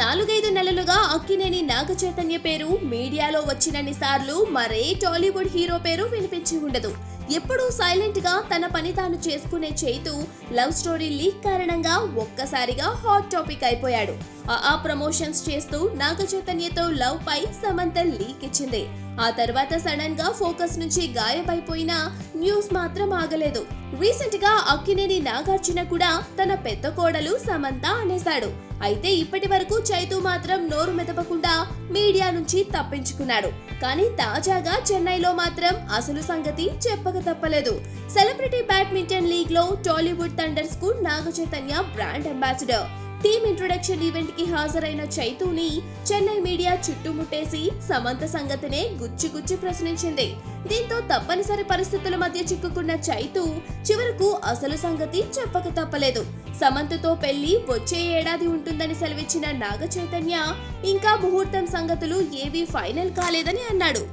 4-5 నెలలుగా అక్కినేని నాగచైతన్య పేరు మీడియాలో వచ్చినన్ని సార్లు మరే టాలీవుడ్ హీరో పేరు వినిపించి ఉండదు. ఎప్పుడూ సైలెంట్ గా తన పని తాను చేసుకునే చైతు లవ్ స్టోరీ లీక్ కారణంగా ఒక్కసారిగా హాట్ టాపిక్ అయిపోయాడు. ఆ ప్రమోషన్స్ చేస్తూ నాగచైతన్యతో లవ్ పై సమంత లీక్ ఇచ్చింది. ఆ తర్వాత సడన్ గా ఫోకస్ నుంచి గాయమైపోయిన న్యూస్ మాత్రం ఆగలేదు. రీసెంట్ గా అక్కినేని నాగార్జున కూడా తన పెద్ద కోడలు సమంత అనేశాడు. అయితే ఇప్పటి వరకు చైతు మాత్రం నోరు మెదపకుండా మీడియా నుంచి తప్పించుకున్నాడు. కానీ తాజాగా చెన్నైలో మాత్రం అసలు సంగతి చెప్పక తప్పలేదు. సెలబ్రిటీ బ్యాడ్మింటన్ లీగ్ లో టాలీవుడ్ థండర్స్ కు Naga Chaitanya brand ambassador. Team introduction event కి హాజరైన చైతుని చెన్నై మీడియా చుట్టుముట్టేసి సమంత సంగతినే గుచ్చి ప్రశ్నించింది. దీంతో తప్పనిసరి పరిస్థితుల మధ్య చిక్కుకున్న చైతు చివరకు అసలు సంగతి చెప్పక తప్పలేదు. సమంతతో పెళ్లి వచ్చే ఏడాది ఉంటుందని సెలవిచ్చిన నాగచైతన్య ఇంకా ముహూర్తం సంగతులు ఏవీ ఫైనల్ కాలేదని అన్నాడు.